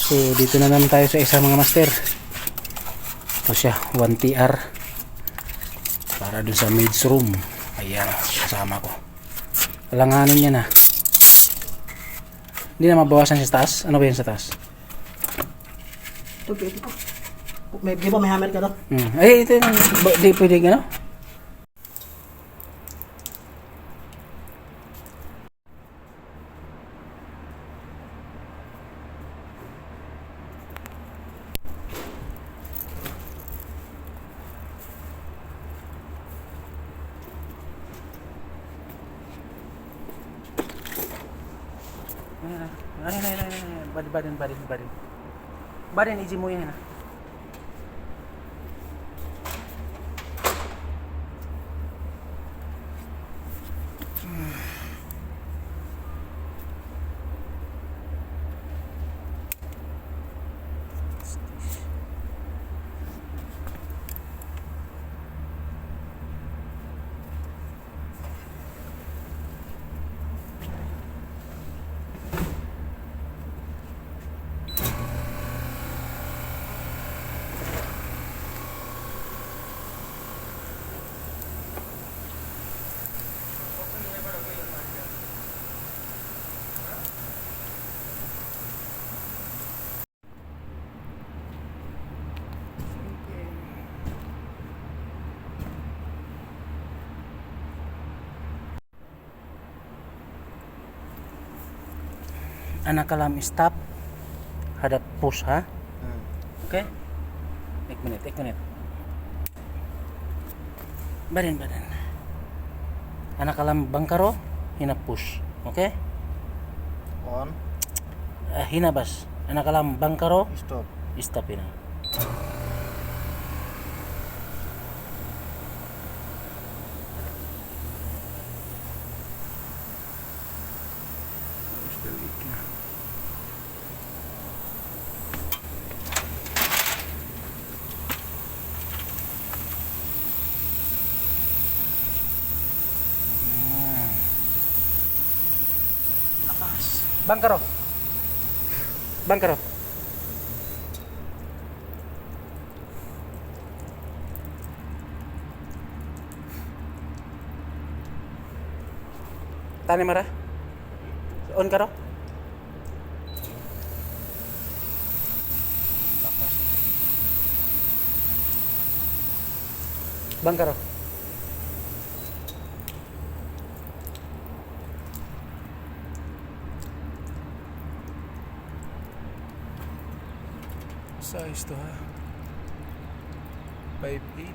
So dito na naman tayo sa isa mga master. Ito siya, 1TR para dun sa maid's room. Ayan, kasama ko. Alanganin niya na. Hindi na mabawasan sa taas. Ano ba yan sa taas? Ito. Di ba may hammer ka to? Ay, ito yung di pwede gano? Badan iji mo yan. Anak kalam stop, hadap push ha. Okay? Ek minute. Badan. Anak kalam bangkaro, hina push. Okay? On. Hina bas. Anak kalam bangkaro, Stop. stop hina. Bangkaro. Tani mara. On karo. Bangkaro. Size to ha 5'8".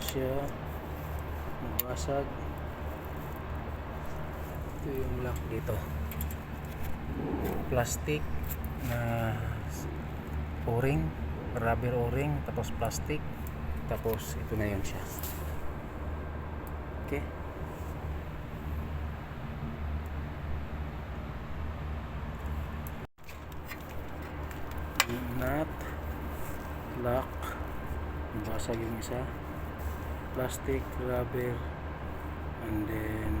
Siya nabasag. Ito yung lock dito, plastic na o-ring, rubber o-ring, tapos plastic, tapos ito na yun siya. Okay, nut, lock, nabasag yung isa, plastic, rubber, and then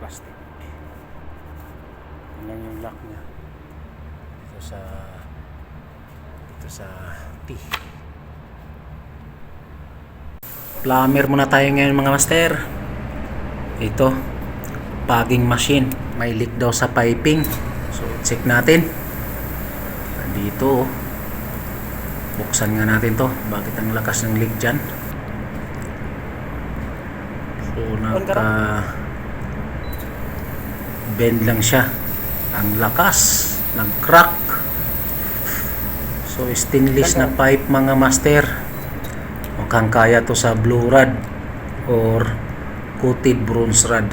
plastic. Yan lang yung lock niya dito sa T. Plumber muna tayo ngayon mga master. Ito, bagging machine, may leak daw sa piping, so check natin dito. Buksan nga natin to, bakit ang lakas ng leak dyan. So bend lang siya. Ang lakas, nag-crack. So stainless na pipe mga master. Mukhang kaya to sa blue rod or coated bronze rod.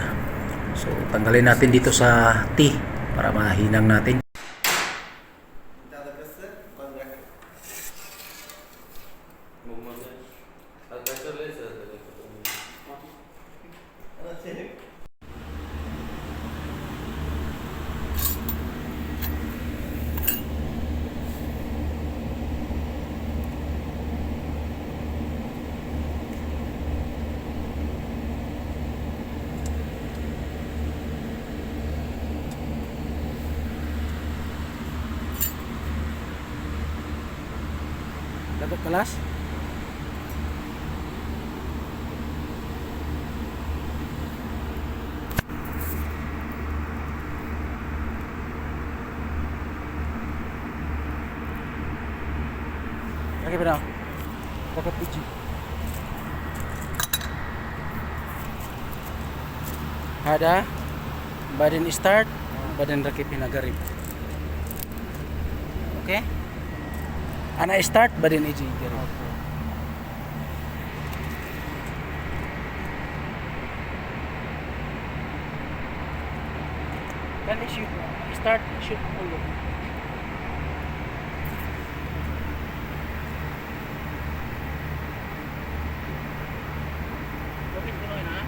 So tanggalin natin dito sa T para mahinang natin. Dapat kelas. Lagi benar. Dapat biji. Ada badan start, badan rakit pinagarip. Oke? Anak start badan iji garip. Kan shoot start shoot dulu. Bakit gano'n na?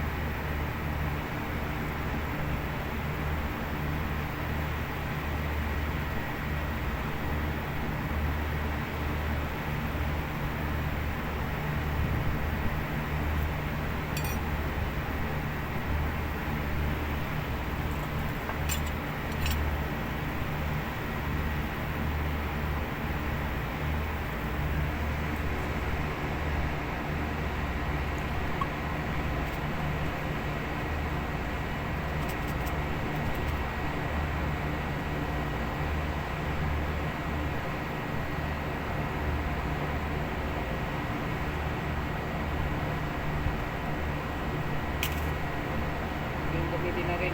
Gamitin na rin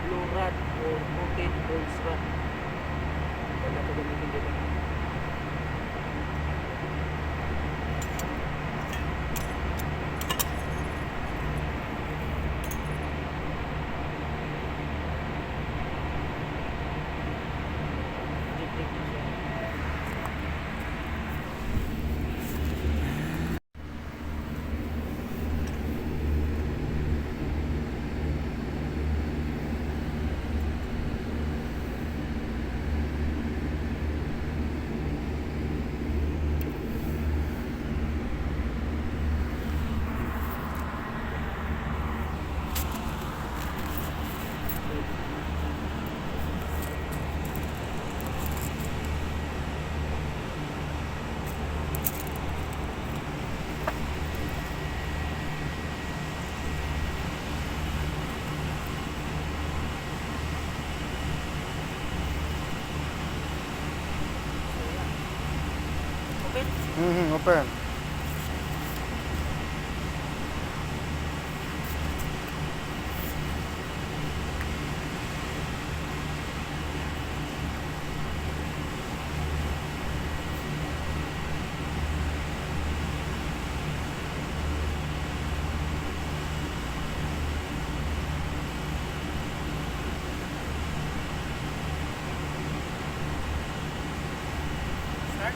blue rod or coated bronze rod. Wala ito gamitin dito. Open. Start.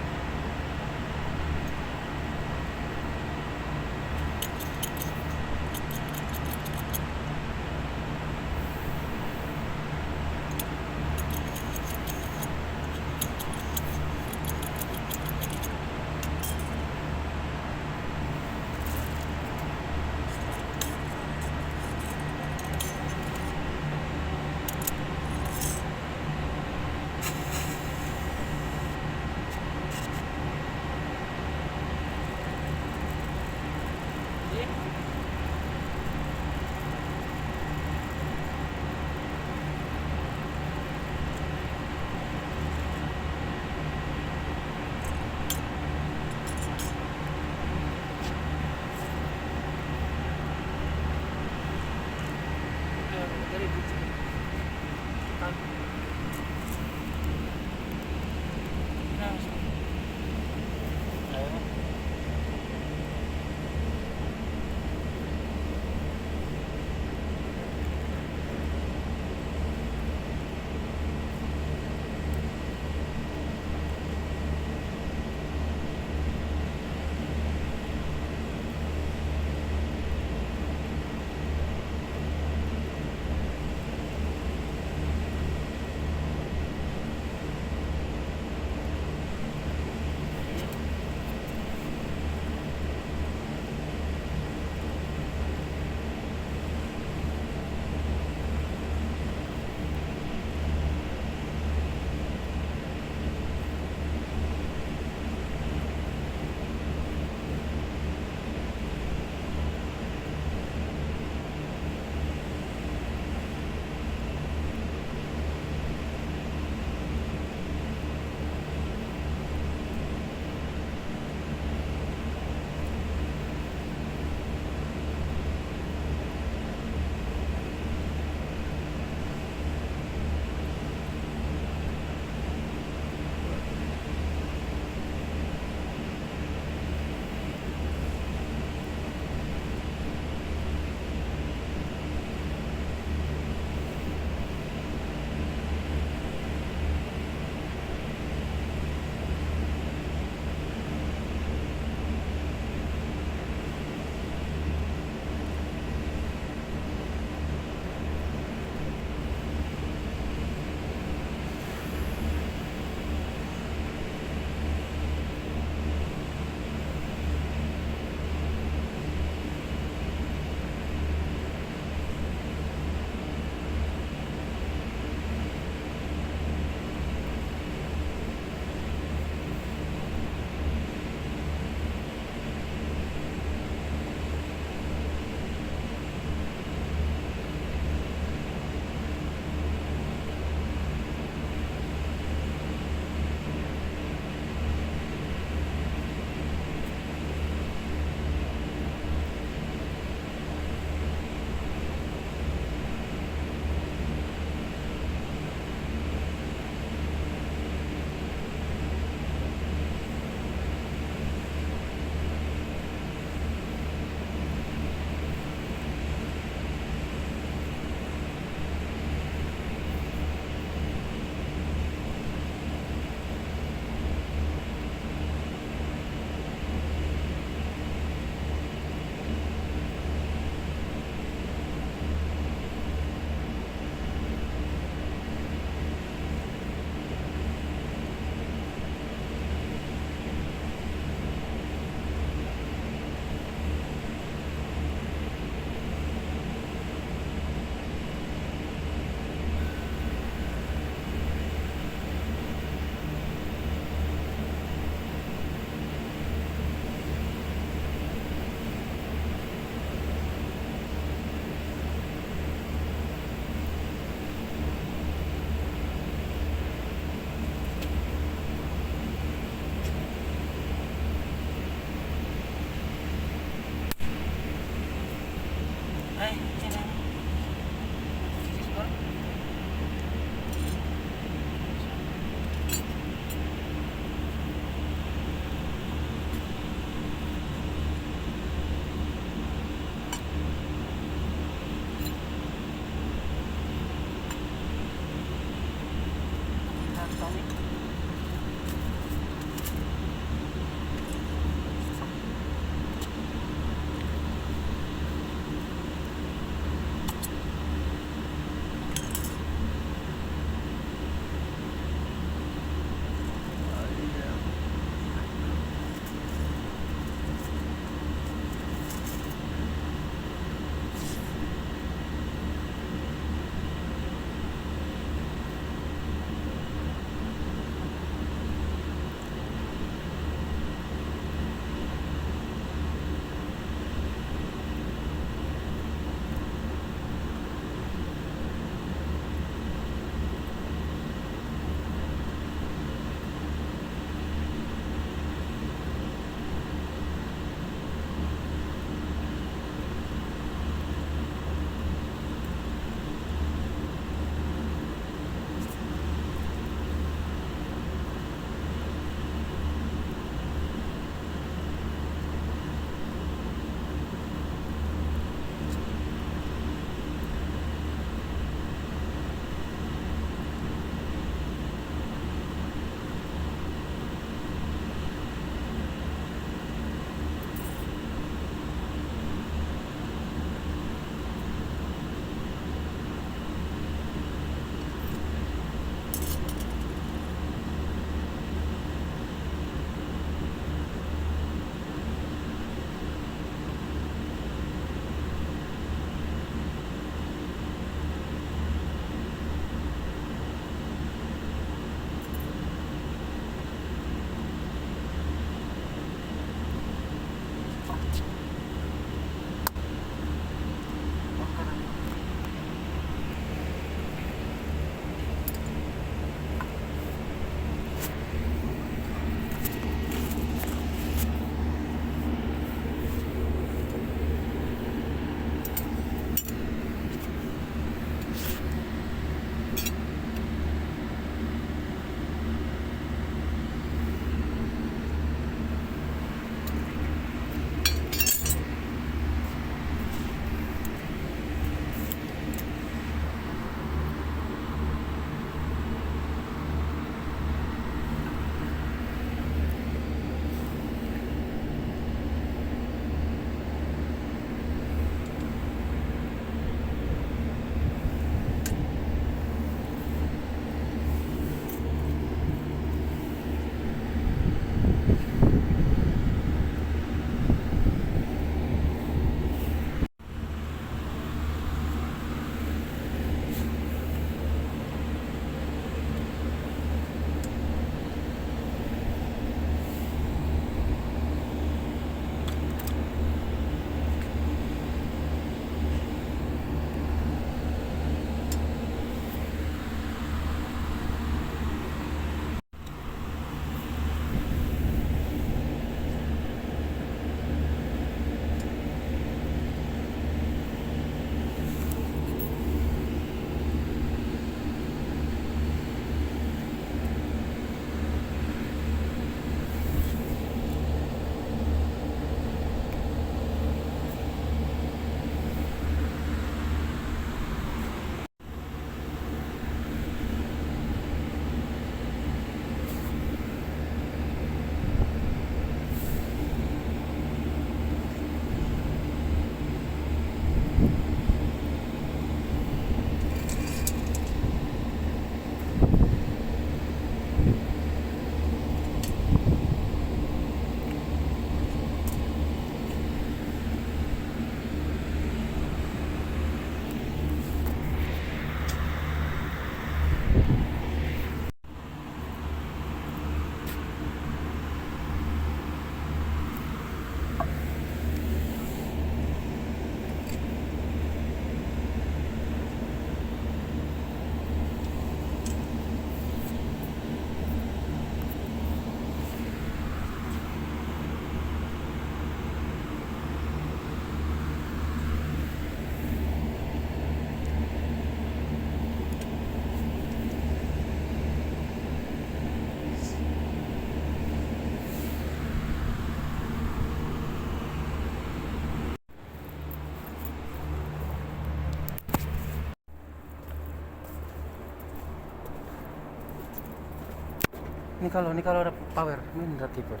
निकालो रा power min rati पर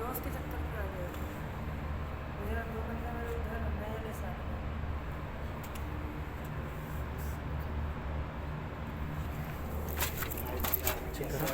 दोस्त के चक्कर में आ गया मेरा 2 घंटा मेरे उधर नए वाले साथ में check करो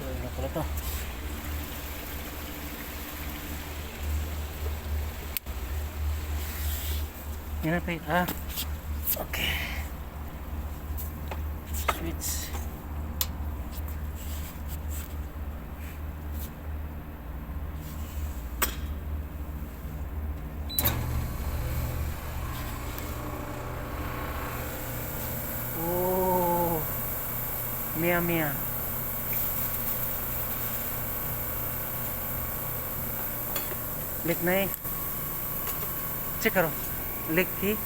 so yun na pala to yan na pa okay switch oh Mia लिख नहीं चेक करो लिख थी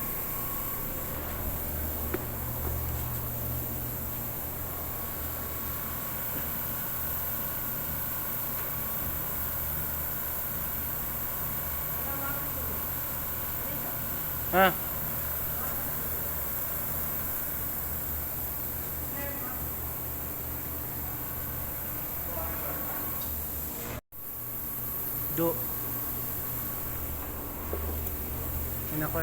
हाँ दो yun ako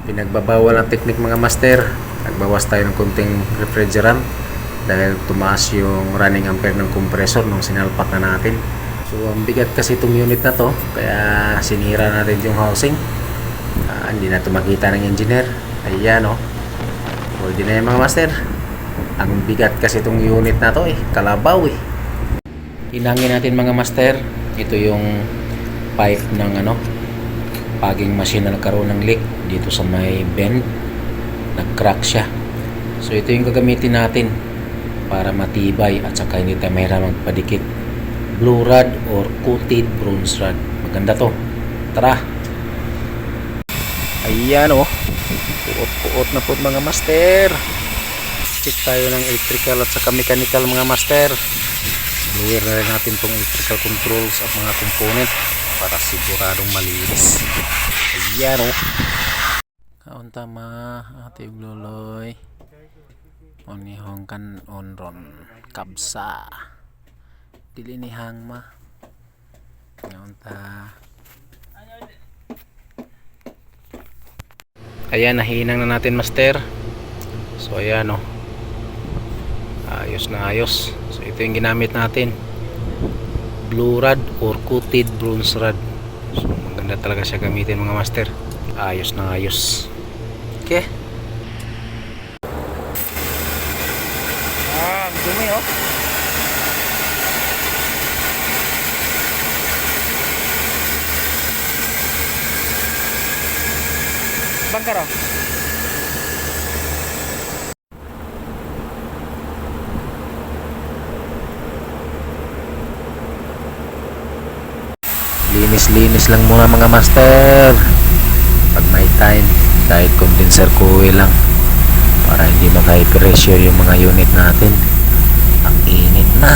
Pinagbabawal ang technique mga master. Nagbawas tayo ng kunting refrigerant dahil tumaas yung running ampere ng compressor nung sinalpak na natin. So ang bigat kasi itong unit na to, kaya sinira natin yung housing. Hindi na ito makita ng engineer. Ayan o. Pwede na yan mga master. Ang bigat kasi itong unit na to kalabaw Hinangin natin mga master. Ito yung pipe ng paging machine na nagkaroon ng leak dito sa may bend, nag-crack siya. So ito yung gagamitin natin para matibay at saka hindi tayo mahirap magpadikit. Blue rod or coated bronze rod. Maganda to. Tara. Ayan puot na po mga master. Check tayo ng electrical at saka mechanical mga master. Clear na rin natin tong electrical controls at mga component para siguradong malinis. Ayan kaon tama ate ugloloy onihong kan onron kabsa dili ni hang ma kaon ta. Ayan nahinang na natin master. So ayan ayos na ayos. So ito yung ginamit natin, blue rod or coated bronze rod. So maganda talaga siya gamitin mga master. Ayos na ayos. Okay. Dumi bangkara. Linis-linis lang muna mga master pag may time, kahit condenser coil lang para hindi mag-high-pressure yung mga unit natin. Ang init na.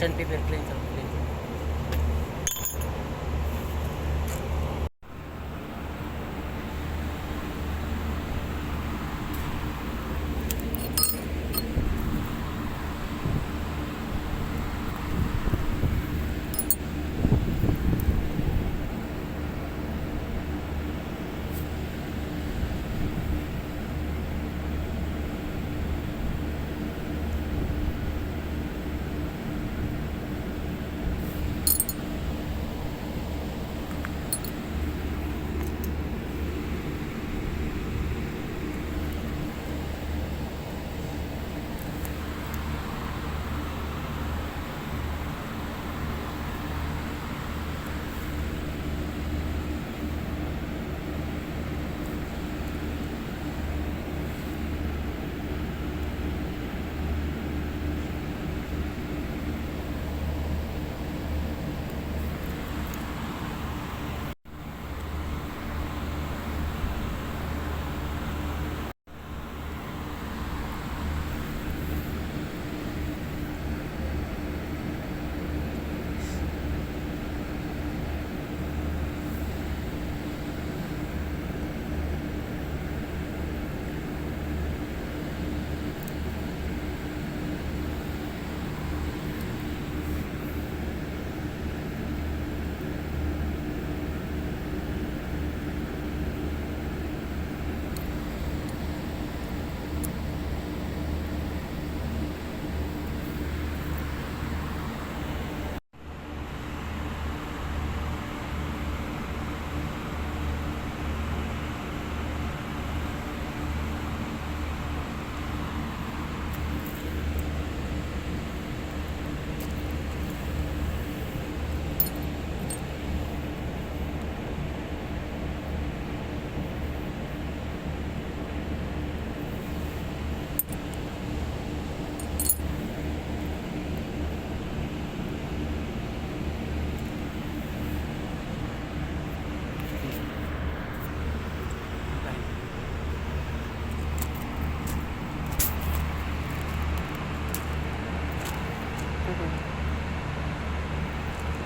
sandpaper cleanser.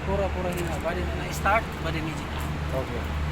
Pura-pura hina. Bali na na-start, bali ni Okay.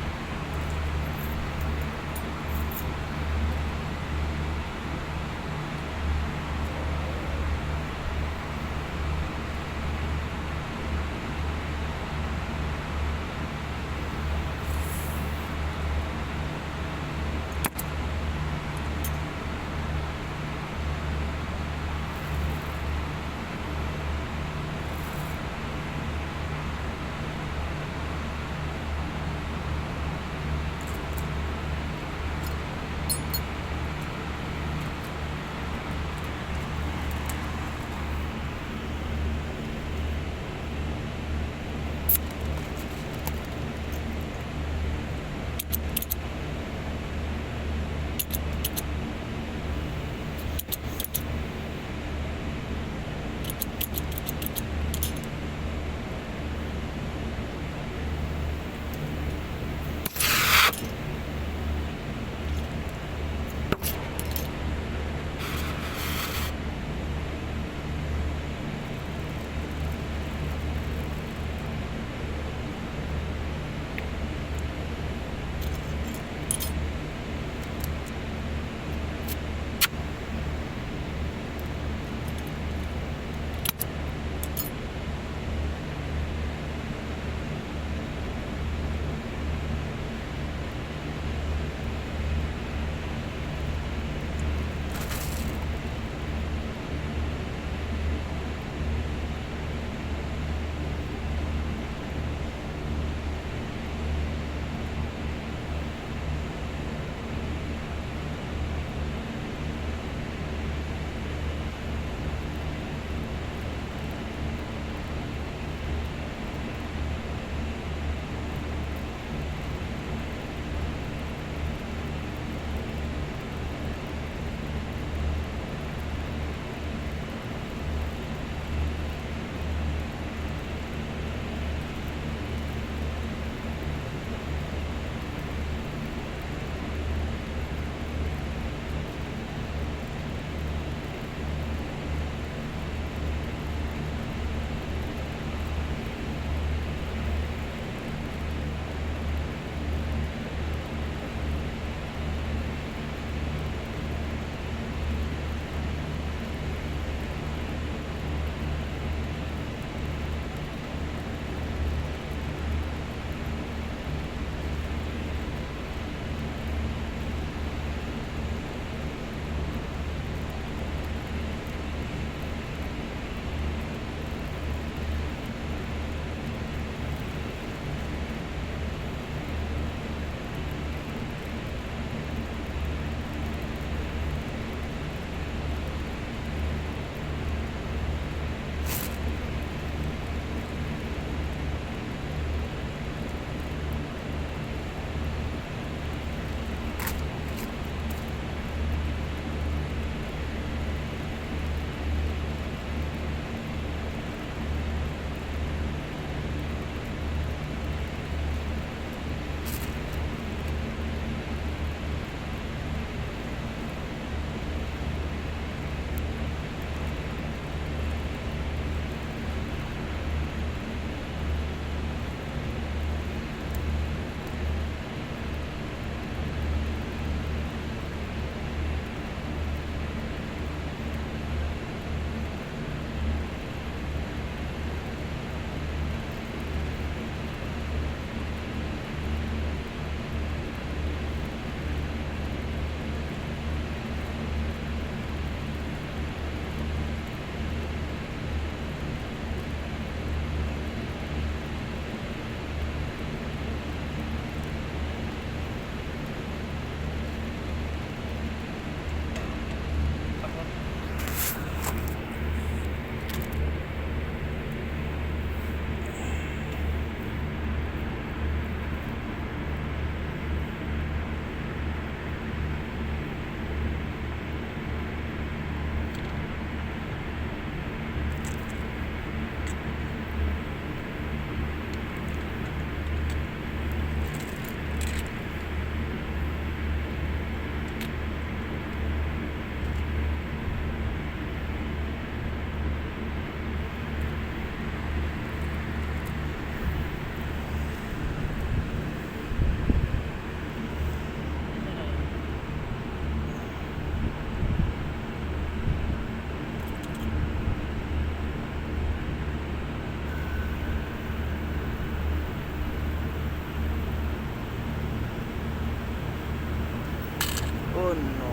Oh no.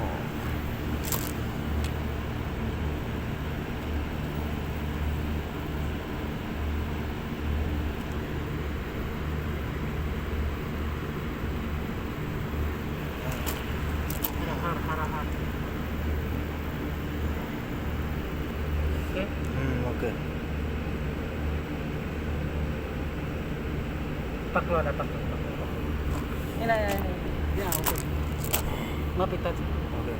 Har. Okay? Okay. Paklo na, paklo. Ina. Yeah, okay. Mapitat. Okay.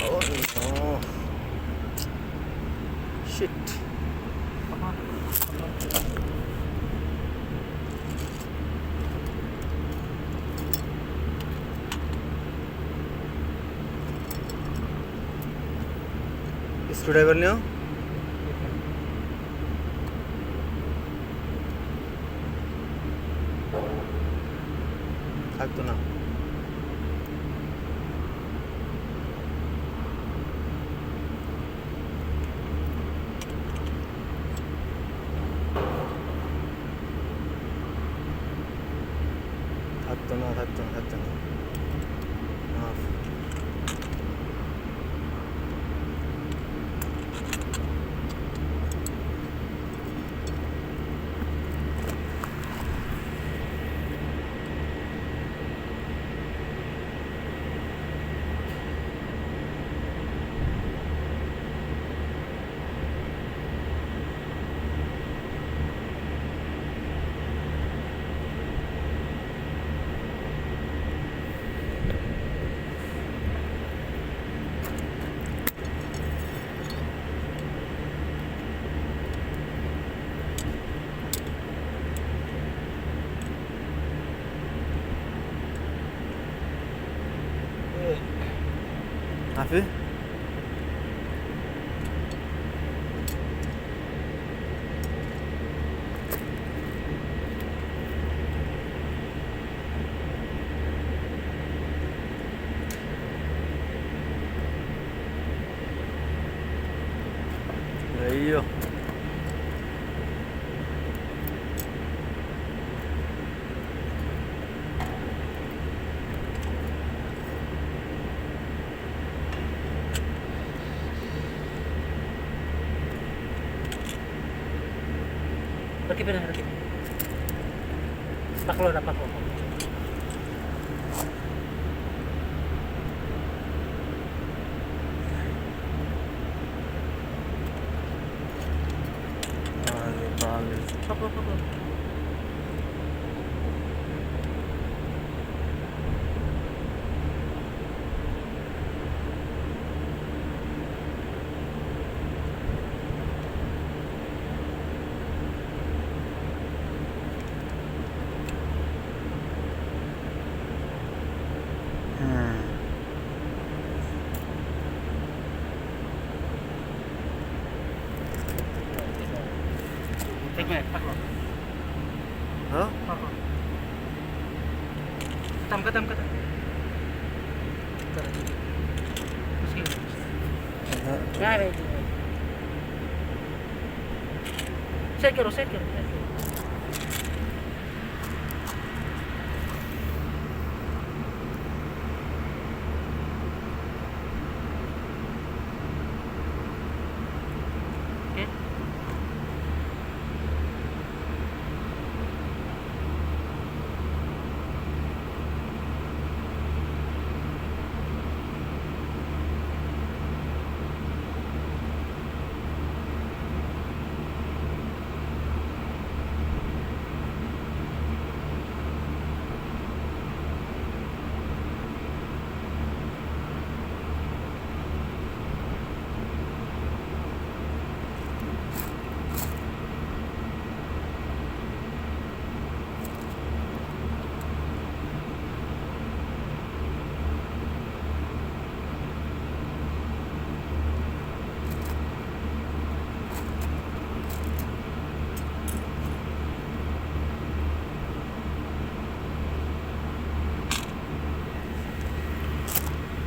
Oh no. Shit. Screwdriver niyo? থাকতো না থাকতো না মাফ Happy? Ayo. Rakipin na. Paklo na. Paklo. Take me, paklo. Huh? Paklo. Katam. Set करो Okay.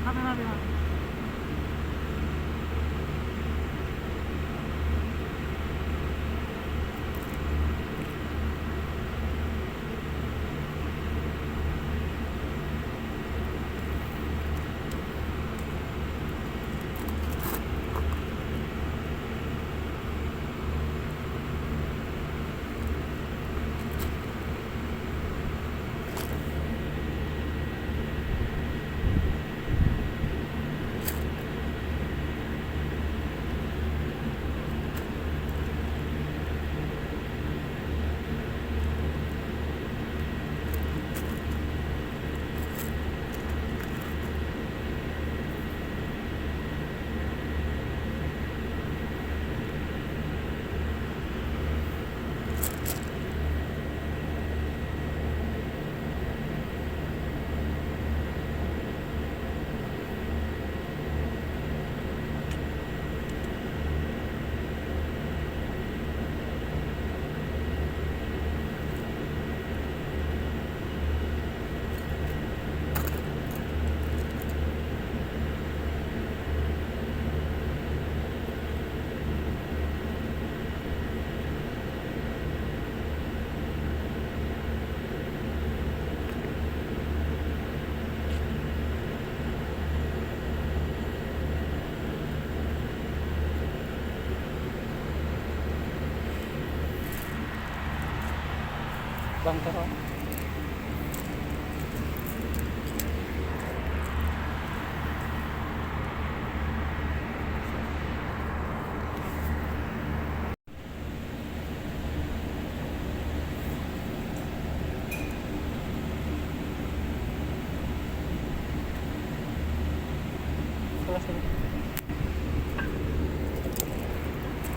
Kami namin ha. Bangka ko.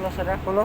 Kelas ada kalau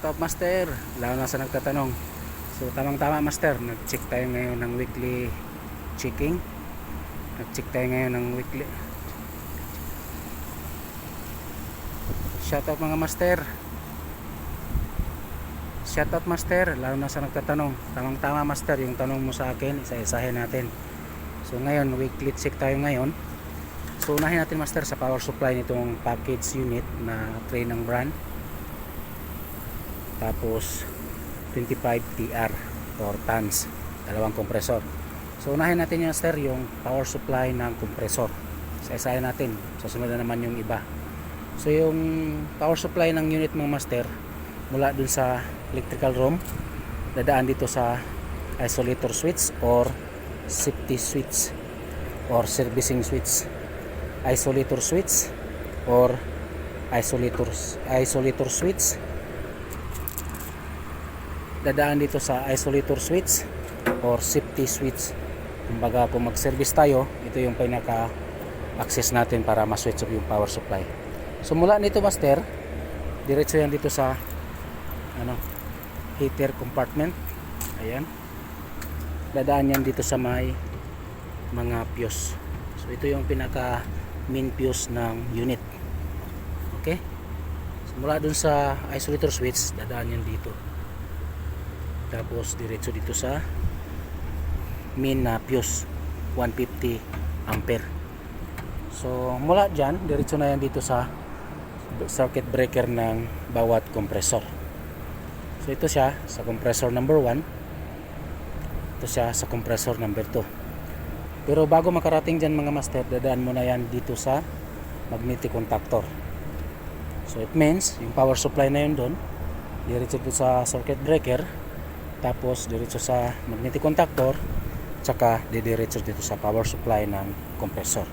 out master, lalo na sa nagtatanong. So tamang tama master, nag-check tayo ngayon ng weekly checking. Nag-check tayo ngayon ng weekly. Shout out mga master. Shout out master, lalo na sa nagtatanong. Tamang tama master, yung tanong mo sa akin, isa-isahin natin. So ngayon, weekly check tayo ngayon. So unahin natin master sa power supply nitong package unit na tray ng brand. Tapos 25 TR or tons, dalawang kompresor. So unahin natin yung master yung power supply ng kompresor. Isa-isahin natin. Susunod na naman yung iba. So yung power supply ng unit mga master, mula dun sa electrical room, dadaan dito sa isolator switch or safety switch or servicing switch. Isolator switch or isolator switch, dadaan dito sa isolator switch or safety switch. Kumbaga kung mag-service tayo, ito yung pinaka access natin para ma-switch off yung power supply. So mula nito master, diretso yan dito sa heater compartment. Ayan, dadaan yan dito sa may mga fuse. So ito yung pinaka main fuse ng unit. Okay, so mula dun sa isolator switch, dadaan yan dito, tapos diretso dito sa main na fuse 150 ampere. So mula dyan, diretso na yan dito sa circuit breaker ng bawat kompresor. So ito siya sa compressor number 1, ito siya sa compressor number 2. Pero bago makarating dyan mga master, dadaan mo na yan dito sa magnetic contactor. So it means yung power supply na yun doon, diretso dito sa circuit breaker, tapos diretso sa magnetic contactor, tsaka diretso dito sa power supply ng compressor.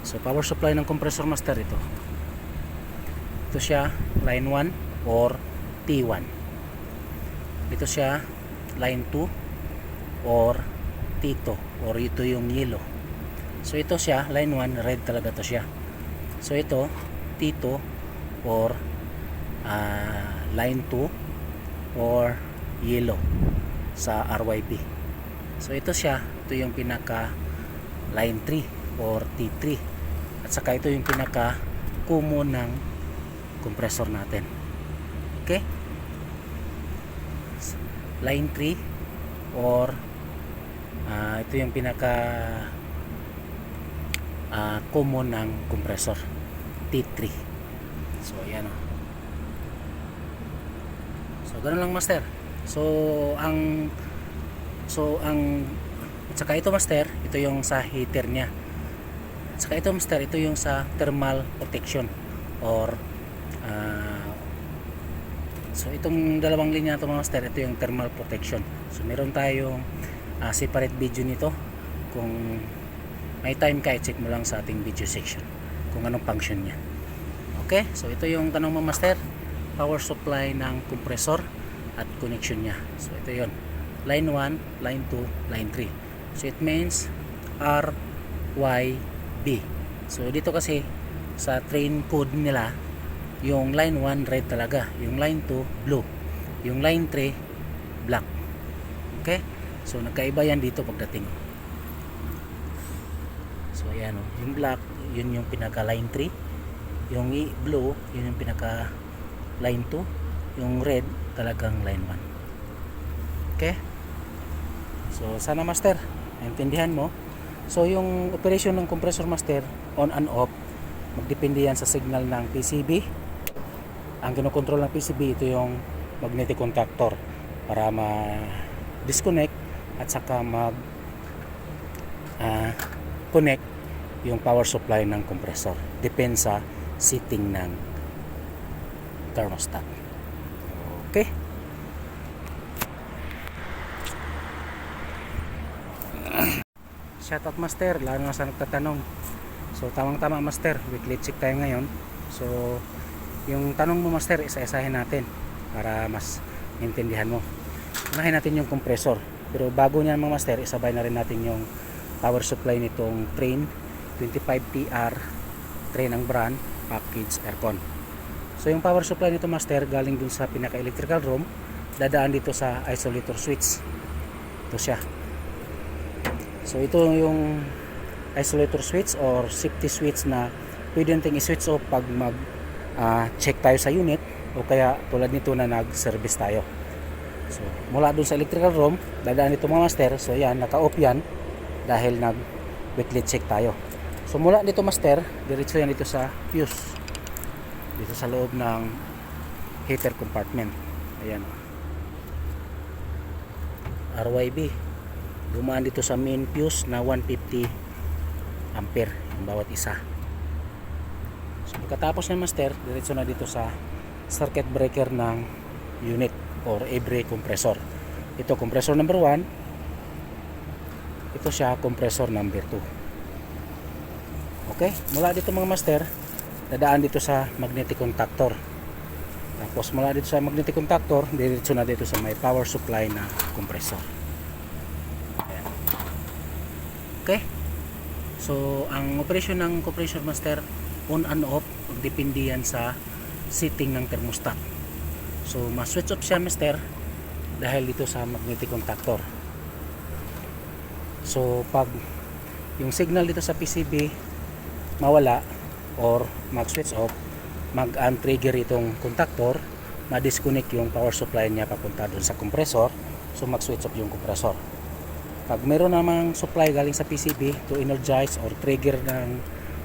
So power supply ng compressor master, ito siya line 1 or T1. Ito siya line 2 or T2 or ito yung yellow. So ito siya line 1, red talaga to siya. So ito T2 or line 2 or yellow sa RYP. So ito siya, ito yung pinaka line 3 or T3, at saka ito yung pinaka common ng compressor natin. Okay, line 3 or ito yung pinaka common ng compressor, T3. So ayan o. So ganun lang master. So ang at saka ito master, ito yung sa heater nya. At saka ito master, ito yung sa thermal protection or so itong dalawang linya ito mga master, ito yung thermal protection. So meron tayong separate video nito. Kung may time ka, i-check mo lang sa ating video section kung anong function nya. Okay, so ito yung tanong mga master, power supply ng compressor at connection nya. So ito yon, line 1, line 2, line 3. So it means R, Y, B. So dito kasi sa train code nila, yung line 1 red talaga, yung line 2 blue, yung line 3 black. Okay, so nagkaiba yan dito pagdating. So ayan o, yung black, yun yung pinaka line 3, yung blue, yun yung pinaka line 2, yung red talagang line 1. Okay, so sana master naintindihan mo. So yung operation ng compressor master, on and off, magdepende yan sa signal ng PCB. Ang kinokontrol ng PCB, ito yung magnetic contactor para ma-disconnect at saka mag-connect yung power supply ng compressor. Depende sa setting ng thermostat. Okay? Shoutout master, lalo na sa nagtatanong. So tamang-tama master, weekly check tayo ngayon. So yung tanong mo master, isa-isahin natin para mas maintindihan mo. Unahin natin yung compressor, pero bago niyan mga master, isabay na rin natin yung power supply nitong train 25 TR, train ng brand, package aircon. So yung power supply nito master galing dun sa pinaka electrical room, dadaan dito sa isolator switch. Ito siya. So ito yung isolator switch or safety switch na pwede nating i-switch off pag mag check tayo sa unit o kaya tulad nito na nag-service tayo. So mula dun sa electrical room, dadaan dito mga master. So yan, naka-off yan dahil nag-weekly check tayo. So mula dito master, diretso yan dito sa fuse. Dito sa loob ng heater compartment. Ayan. RYB. Dumaan dito sa main fuse na 150 ampere yung bawat isa. So pagkatapos ng master, diretso na dito sa circuit breaker ng unit or e-brake compressor. Ito compressor number 1. Ito siya compressor number 2. Okay, mula dito mga master, dadaan dito sa magnetic contactor. Tapos mula dito sa magnetic contactor, diretso na dito sa may power supply na compressor. Ayan. Okay. So ang operation ng compressor master, on and off, depende yan sa setting ng thermostat. So ma-switch off siya master dahil dito sa magnetic contactor. So pag yung signal dito sa PCB mawala or mag-switch off, mag-untrigger itong contactor, ma-disconnect yung power supply niya papunta doon sa compressor. So mag-switch off yung compressor. Pag meron namang supply galing sa PCB to energize or trigger ng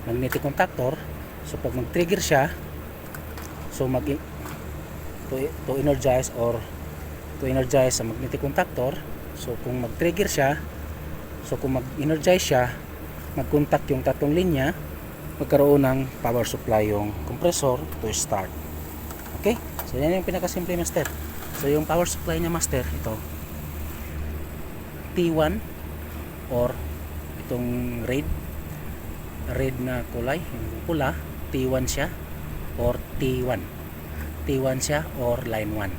magnetic contactor, so pag mag-trigger siya, so to energize or to energize sa magnetic contactor, so kung mag-trigger siya, so kung mag-energize siya, mag-contact yung tatlong linya, magkaroon ng power supply yung compressor to start. Okay? So yan yung pinakasimple master. So yung power supply niya master, ito T1 or itong red na kulay, yung pula, T1 siya or T1 siya or line 1.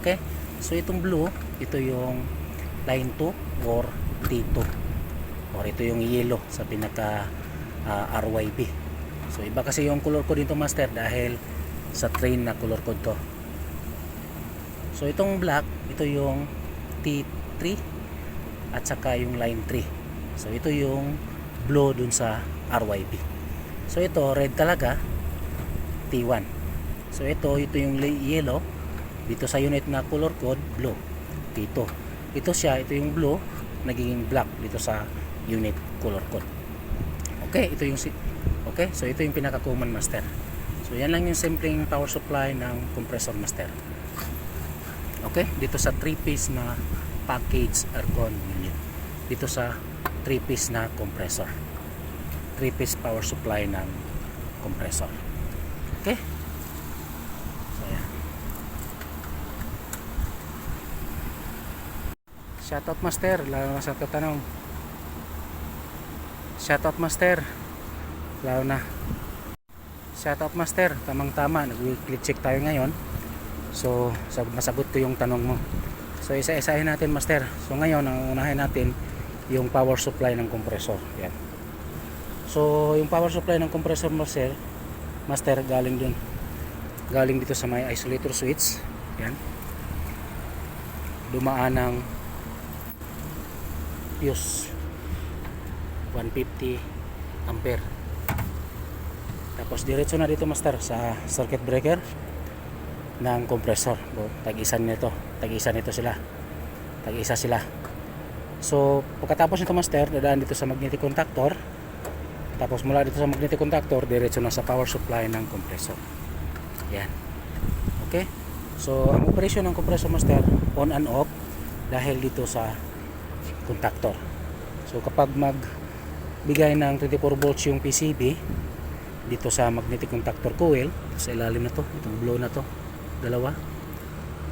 Okay? So itong blue, ito yung line 2 or T2 or ito yung yellow sa pinaka RYB. So iba kasi yung color code dito master dahil sa train na color code to. So itong black, ito yung T3 at saka yung line 3. So ito yung blue dun sa RYB. So ito red talaga, T1. So ito yung yellow dito sa unit na color code blue, T2. Ito yung blue nagiging black dito sa unit color code. Okay, so ito yung pinaka-common master. So yan lang yung simpleng power supply ng compressor master. Okay, dito sa 3-piece na package aircon unit. Dito sa 3-piece na compressor. 3-piece power supply ng compressor. Okay? So yan. Shoutout master, lalo na sa tatanong. Shoutout master, lalo na. Shoutout master, tamang tama, nag-weekly check tayo ngayon. So masagot ko yung tanong mo. So isa-isahin natin master. So ngayon ang unahin natin yung power supply ng compressor. Yan. So yung power supply ng compressor master galing dito sa may isolator switch. Yan. Dumaan ng fuse 150 ampere. Tapos diretso na dito master sa circuit breaker ng compressor. Tag-isa sila. So pagkatapos nito master, dadaan dito sa magnetic contactor. Tapos mula dito sa magnetic contactor, diretso na sa power supply ng compressor. Yan. Okay? So ang operasyon ng compressor master, on and off dahil dito sa contactor. So kapag magbigay ng 24 volts yung PCB dito sa magnetic contactor coil, sa ilalim na to, itong blue na to, dalawa.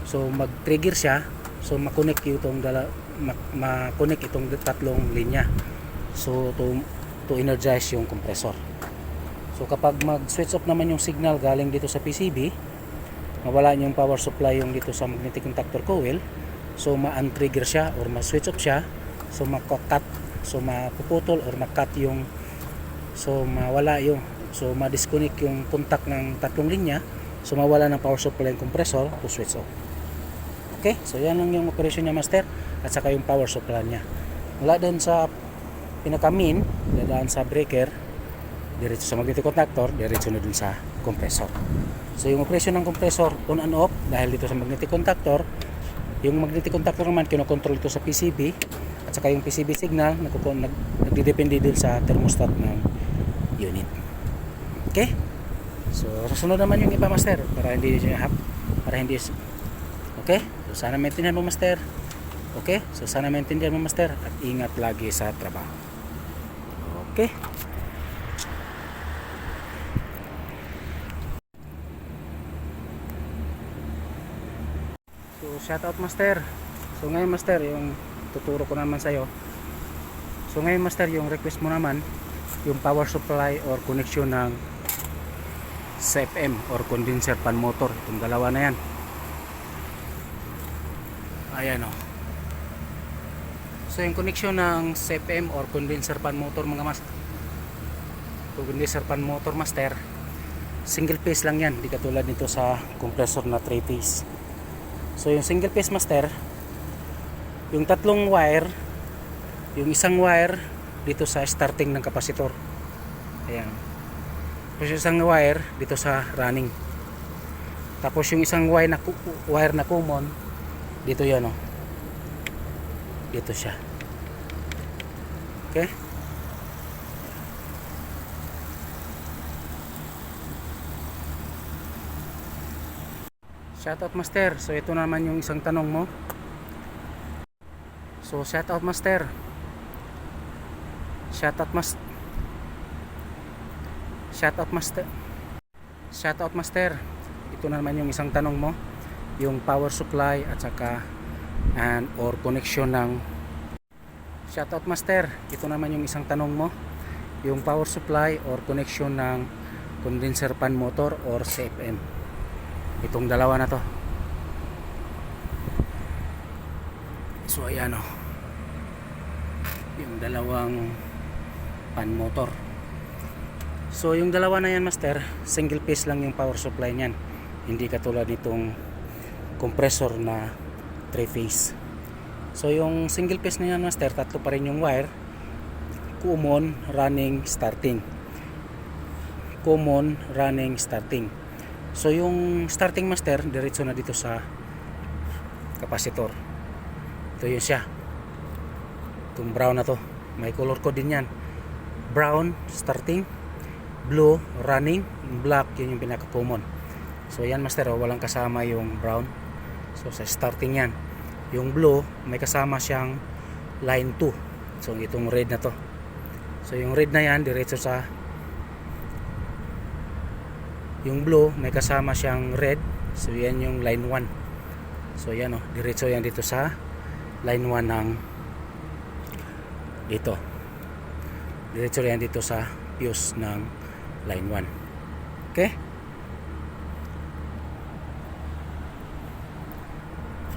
So mag-trigger siya, so ma-connect itong ma-connect itong tatlong linya. So to energize yung compressor. So kapag mag-switch off naman yung signal galing dito sa PCB, mawala yung power supply yung dito sa magnetic contactor coil, so ma-untrigger siya or ma-switch off siya, so ma-cut, so mapuputol or ma-cut yung, so mawala yung, so ma-disconnect yung contact ng tatlong linya So mawala ng power supply yung compressor to switch off. Okay, so yan lang yung operation niya master, at saka yung power supply niya. Mula doon sa pinaka-main, dadaan sa breaker, diretso sa magnetic contactor, diretso na dun sa compressor. So yung operation ng compressor on and off dahil dito sa magnetic contactor. Yung magnetic contactor naman kinokontrol ito sa PCB, at saka yung PCB signal nagdidepende din sa thermostat ng unit. Okay? So susunod naman yung iba master para hindi okay? So sana maintindihan mo master. Okay? So sana maintindihan mo master at ingat lagi sa trabaho. Okay? So shout out master. So ngayon master, yung tuturo ko naman sa'yo. So ngayon master, yung request mo naman yung power supply or connection ng CFM or condenser fan motor. Itong dalawa na yan. Ayan o. So yung connection ng CFM or condenser fan motor mga master, condenser fan motor master, single phase lang yan, di katulad nito sa compressor na 3 phase. So yung single phase master, yung tatlong wire, yung isang wire dito sa starting ng kapasitor, ayan, tapos yung isang wire dito sa running, tapos yung isang wire na common dito, yan o, dito siya. Okay, shoutout master. So ito naman yung isang tanong mo. So shoutout master. Shoutout master. Shoutout master. Ito naman yung isang tanong mo, yung power supply at saka or connection ng shoutout master. Ito naman yung isang tanong mo, yung power supply or connection ng condenser fan motor or CFM. Itong dalawa na to. So ayan o, yung dalawang fan motor. So yung dalawa na yan master, single phase lang yung power supply niyan, hindi katulad nitong compressor na 3 phase. So yung single phase na yan master, tatlo pa rin yung wire, common, running, starting, common, running, starting. So yung starting master, diretso na dito sa kapasitor. Ito yun siya, itong brown na to, may color code din yan. Brown starting, blue running, black yun yung pinaka common. So yan master, walang kasama yung brown. So sa starting yan, yung blue may kasama siyang line 2. So itong red na to, so yung red na yan diretso sa, yung blue may kasama siyang red, so yan yung line 1. So yan o, diretso yan dito sa line 1 ng dito, diretso yan dito sa fuse ng line 1. Okay,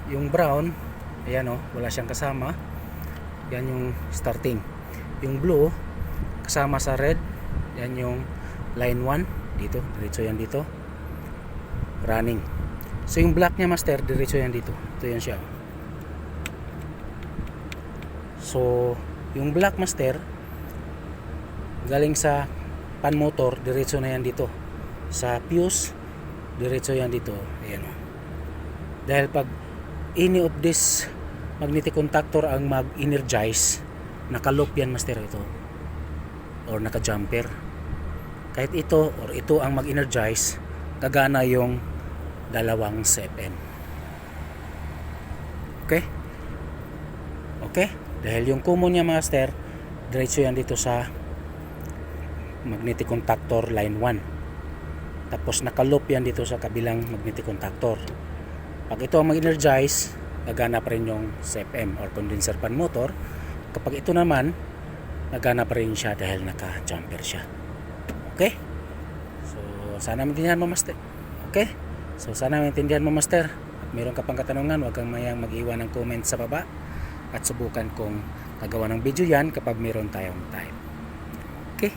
yung brown, ayan o, wala siyang kasama, yan yung starting. Yung blue kasama sa red, yan yung line 1 dito, diretso yan dito, running. So yung black niya master, diretso yan dito, ito yan siya. So yung black master galing sa fan motor, diretso na yan dito sa fuse, diretso yan dito, ayan o. Dahil pag any of this magnetic contactor ang mag-energize, naka-loop yan master ito or naka-jumper. Kahit ito or ito ang mag-energize, gagana yung dalawang CFM. Okay? Okay? Dahil yung common niya master, diretso yan dito sa magnetic contactor line 1. Tapos naka-loop yan dito sa kabilang magnetic contactor. Pag ito ang mag-energize, gagana pa rin yung CFM or condenser fan motor. Kapag ito naman, gagana pa rin siya dahil naka-jumper siya. Okay? So sana maintindihan mo master. Okay? So sana maintindihan mo master. At meron ka pang katanungan, huwag kang mayang mag-iwan ng comment sa baba. At subukan kong gagawa ng video yan kapag meron tayong time. Okay?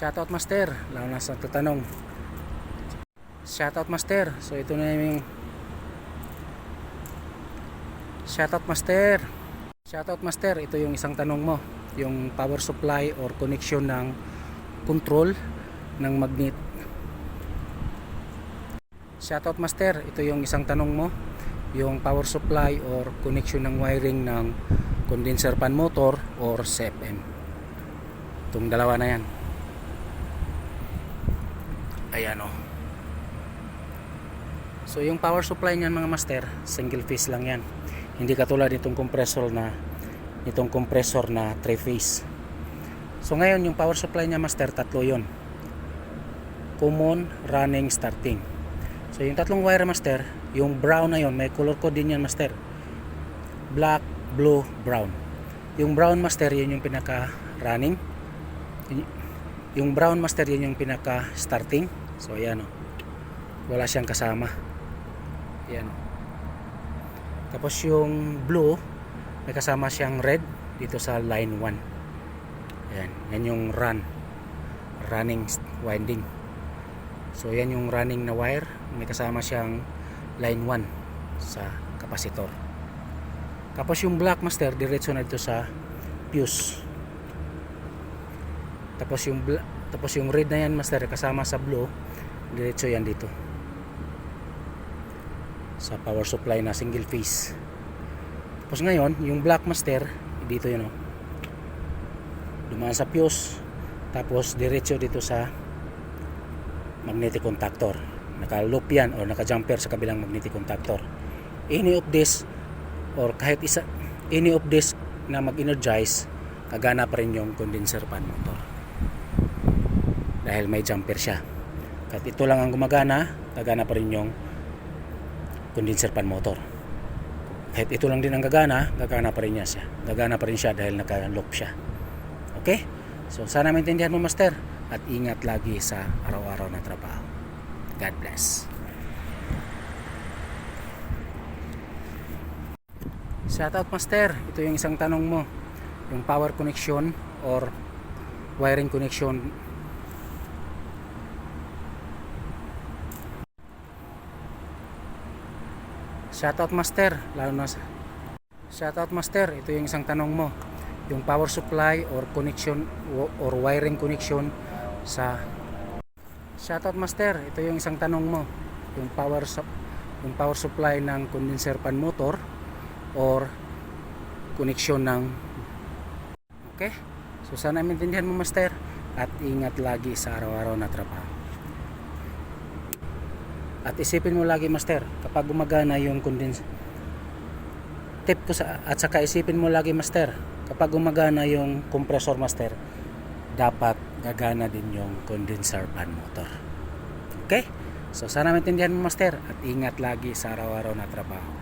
Shoutout master, lalo na sa tatanong. Shoutout master. So ito na yung Shoutout master. Shoutout master, ito yung isang tanong mo, yung power supply or connection ng control ng magnet. Shoutout master, ito yung isang tanong mo, yung power supply or connection ng wiring ng condenser fan motor or CFM. Itong dalawa na yan. Ayan o. So yung power supply niyan mga master, single phase lang yan. Hindi katulad nitong compressor na 3 phase. So ngayon yung power supply niya master, tatlo yon. Common, running, starting. So yung tatlong wire master, yung brown na yon, may color code din yan master. Black, blue, brown. Yung brown master, yun yung pinaka running. Yung brown master, yun yung pinaka starting. So ayan o. Wala siyang kasama. Ayan o. Tapos yung blue, may kasama siyang red dito sa line 1. Ayan, yan yung running winding. So yan yung running na wire, may kasama siyang line 1 sa kapasitor. Tapos yung black master, diretso na dito sa fuse. Tapos yung red na yan master, kasama sa blue, diretso yan dito sa power supply na single phase. Tapos ngayon yung black master dito yun o, dumaan sa fuse, tapos diretso dito sa magnetic contactor. Naka loop yan o naka jumper sa kabilang magnetic contactor. Any of this or kahit isa, any of this na mag-energize, kagana pa rin yung condenser fan motor dahil may jumper siya. Kahit ito lang ang gumagana, kagana pa rin yung condenser fan motor. Kahit ito lang din ang gagana pa rin niya siya. Gagana pa rin siya dahil naka-loop siya. Okay? So sana maintindihan mo master at ingat lagi sa araw-araw na trabaho. God bless. Shoutout master, ito yung isang tanong mo, yung power connection or wiring connection. Shoutout master, lalo na sa Shoutout master, ito yung isang tanong mo, yung power supply or connection or wiring connection sa Shoutout master, ito yung isang tanong mo, yung power supply ng condenser fan motor or connection ng okay? So sana maintindihan mo master at ingat lagi sa araw-araw na trabaho. At isipin mo lagi master, kapag gumagana yung condenser, tip ko at saka isipin mo lagi master, kapag gumagana yung compressor master, dapat gagana din yung condenser fan motor. Okay? So sana maintindihan mo master at ingat lagi sa araw-araw na trabaho.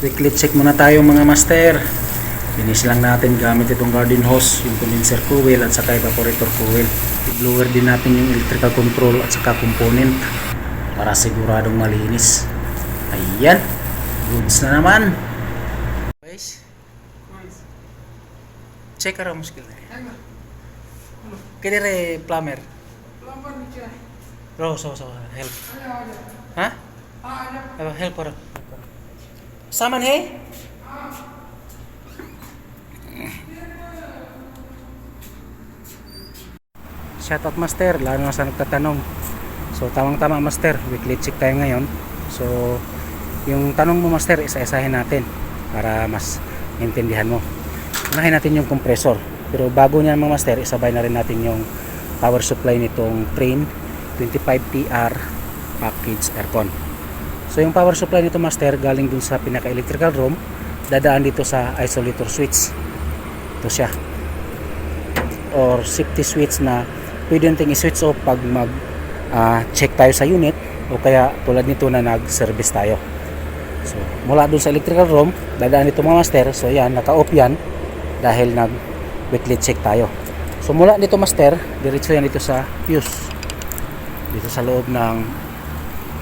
weekly check muna tayo mga master. Finish lang natin gamit itong garden hose, yung condenser coil at saka evaporator coil. I-blower din natin yung electrical control at saka component para siguradong malinis. Ayan, goods na naman. Guys, check ara muskil na. Kedere plumber. Bro, so help. Ha? Help ara. Saman he? Shoutout master, lalo na sa nagtatanong. So tamang-tama master, weekly check tayo ngayon. So yung tanong mo master, isa-isahin natin para mas intindihan mo. Unahin natin yung compressor. Pero bago niyan mga master, isabay na rin natin yung power supply nitong Train 25TR package aircon. So yung power supply nito master, galing dun sa pinaka-electrical room, dadaan dito sa isolator switch. Ito siya. Or safety switch na pwede natin i-switch off pag mag-check tayo sa unit o kaya tulad nito na nag-service tayo. So mula dun sa electrical room, dadaan dito mga master. So yan, naka-off yan dahil nag-weekly check tayo. So mula dito master, diretso yan dito sa fuse, dito sa loob ng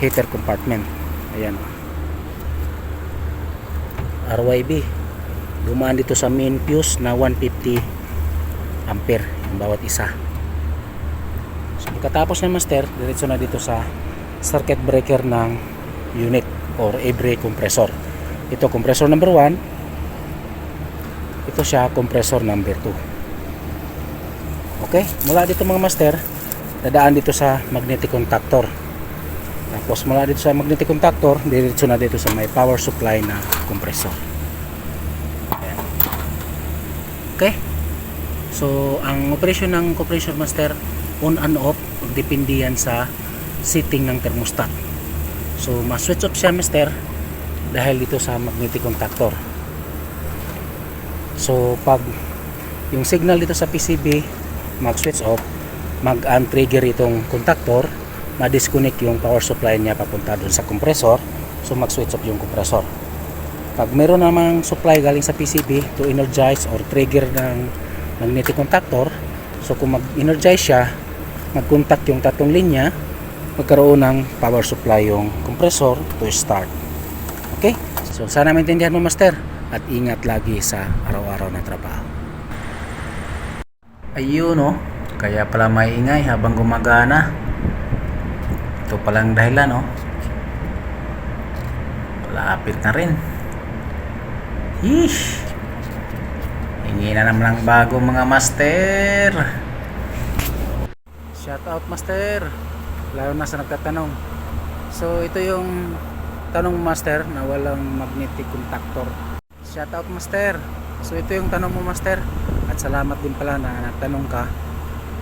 heater compartment. Ayan, RYB dumaan dito sa main fuse na 150 ampere ang bawat isa. So pagkatapos ng master, diretso na dito sa circuit breaker ng unit or every compressor. Ito compressor number 1, ito siya compressor number 2. Okay, mula dito mga master, dadaan dito sa magnetic contactor. Tapos mula dito sa magnetic contactor, diretso na dito sa may power supply na compressor. Ayan. Okay, so ang operation ng compressor master, on and off, depende yan sa setting ng thermostat. So ma-switch off siya master dahil dito sa magnetic contactor. So pag yung signal dito sa PCB mag-switch off, mag-untrigger itong contactor, ma-disconnect yung power supply niya papunta doon sa compressor. So mag-switch off yung compressor. Pag meron namang supply galing sa PCB to energize or trigger ng magnetic contactor, so kung mag-energize siya, mag-contact yung tatlong linya, magkaroon ng power supply yung compressor to start. Okay? So sana maintindihan mo master at ingat lagi sa araw-araw na trabaho. Ayun no, kaya pala may ingay habang gumagana. Ito palang dahilan no. Malapit na rin. Yeesh. Hingi na naman ng bago mga master. Shout out master, lalo na sa nagtatanong. So ito yung tanong master na walang magnetic contactor. Shout out master. So ito yung tanong mo master. At salamat din pala na nagtanong ka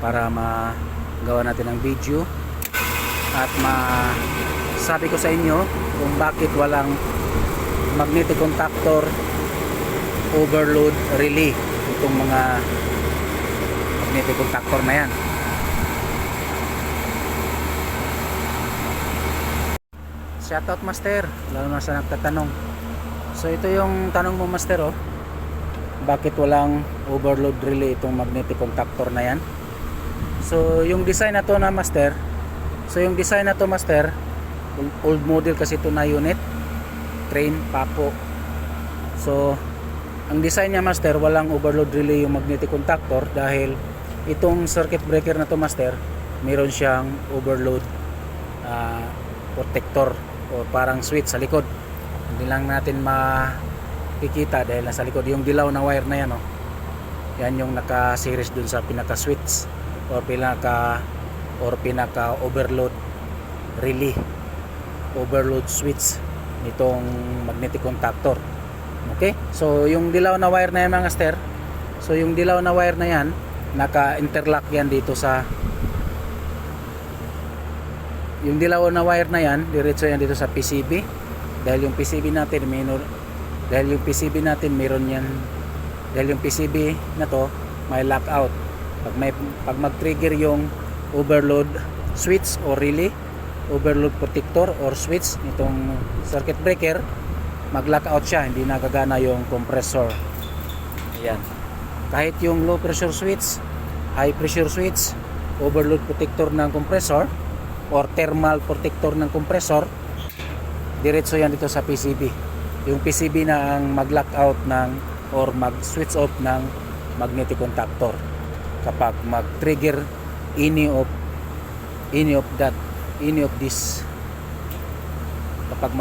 para magawa natin ng video at masabi ko sa inyo kung bakit walang magnetic contactor overload relay itong mga magnetic contactor na yan. Shoutout master, lalo na sa nagtatanong. So ito yung tanong mo master oh, bakit walang overload relay itong magnetic contactor na yan. So yung design na to na master, old model kasi ito na unit, Train Papo. So ang design niya master, walang overload relay yung magnetic contactor dahil itong circuit breaker na to master, meron siyang overload protector o parang switch sa likod. Hindi lang natin makikita dahil nasa likod yung dilaw na wire na yan oh. Yan yung naka-series dun sa pinaka switch or pinaka overload relay, overload switch nitong magnetic contactor. Okay, so yung dilaw na wire na yan mga master, so yung dilaw na wire na yan naka-interlock yan dito sa yung dilaw na wire na yan, diretso yan dito sa PCB dahil yung PCB natin meron yan, dahil yung PCB na to may lockout. Pag mag-trigger yung overload switch or relay, overload protector or switch nitong circuit breaker, mag-lockout siya, hindi nagagana yung compressor. Ayan. Kahit yung low pressure switch, high pressure switch, overload protector ng compressor or thermal protector ng compressor, diretso yan dito sa PCB. Yung PCB na ang mag-lockout ng or mag-switch off ng magnetic contactor kapag mag-trigger any of this, kapag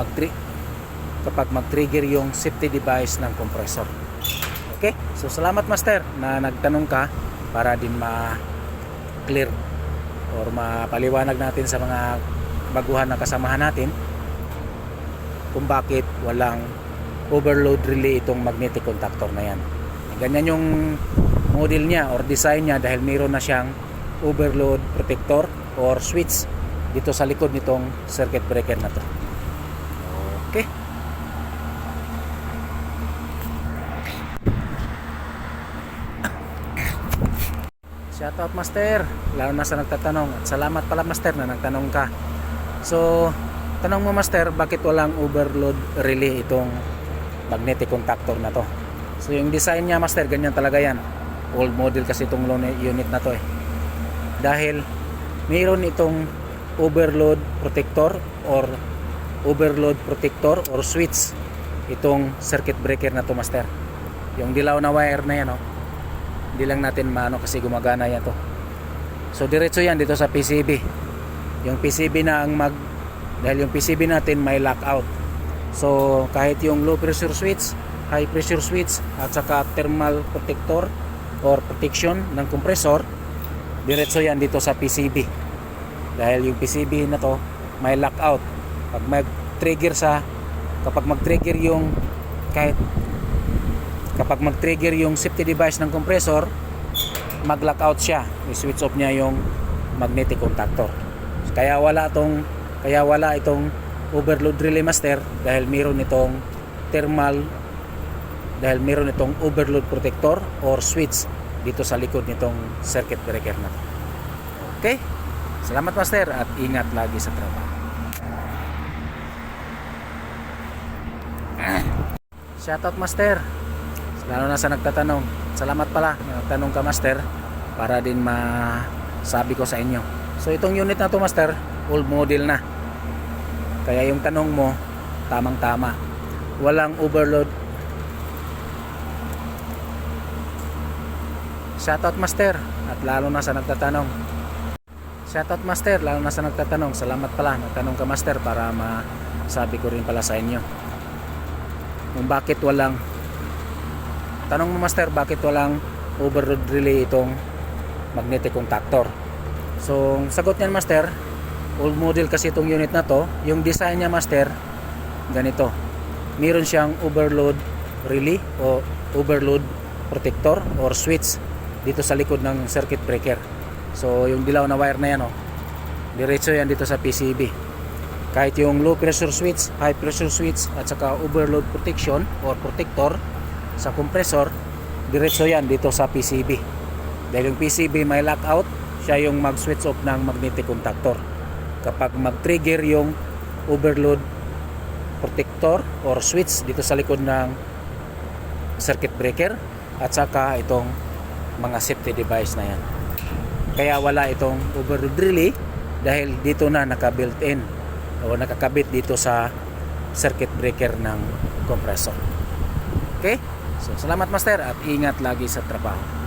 mag-trigger yung safety device ng compressor. Okay? So salamat master na nagtanong ka para din ma-clear or mapaliwanag natin sa mga baguhan na kasamahan natin kung bakit walang overload relay itong magnetic contactor na yan. Ganyan yung model niya or design niya dahil mayroon na siyang overload protector or switch dito sa likod nitong circuit breaker na to. Okay. Shoutout master, lalo na sa nagtatanong, at salamat pala master na nagtanong ka. So tanong mo master, bakit walang overload relay itong magnetic contactor na to? So yung design niya master, ganyan talaga yan. Old model kasi itong unit na to dahil mayroon itong overload protector or switch itong circuit breaker na to master. Yung dilaw na wire na yan hindi lang natin maano kasi gumagana yan to. So diretso yan dito sa PCB. Yung PCB na ang dahil yung PCB natin may lockout. So kahit yung low pressure switch, high pressure switch at saka thermal protector or protection ng compressor, diretso yan dito sa PCB. Dahil yung PCB na to may lockout. Kapag mag-trigger yung safety device ng compressor, mag-lockout siya. I-switch off niya yung magnetic contactor. Kaya wala itong overload relay master dahil mayroon itong overload protector or switch dito sa likod nitong circuit breaker na to. Okay? Salamat master at ingat lagi sa trabaho. Shoutout master, lalo na sa nagtatanong. Salamat pala nagtanong ka master para din masabi ko sa inyo. So itong unit na to master, old model na, kaya yung tanong mo tamang tama. Walang overload. Shoutout master at lalo na sa nagtatanong. Shoutout master, lalo na sa nagtatanong. Salamat pala nagtanong ka master para masabi ko rin pala sa inyo kung bakit walang, tanong mo master, bakit walang overload relay itong magnetic contactor. So sagot niyan master, old model kasi itong unit na to. Yung design niya master, ganito. Meron siyang overload relay o overload protector or switch dito sa likod ng circuit breaker. So yung dilaw na wire na yan diretso yan dito sa PCB. Kahit yung low pressure switch, high pressure switch at saka overload protection or protector sa compressor, diretso yan dito sa PCB. Dahil yung PCB may lockout, siya yung mag-switch off ng magnetic contactor. Kapag mag-trigger yung overload protector or switch dito sa likod ng circuit breaker at saka itong mga safety device na yan. Kaya wala itong overload relay dahil dito na naka-built-in o nakakabit dito sa circuit breaker ng compressor. Okay? So salamat master at ingat lagi sa trabaho.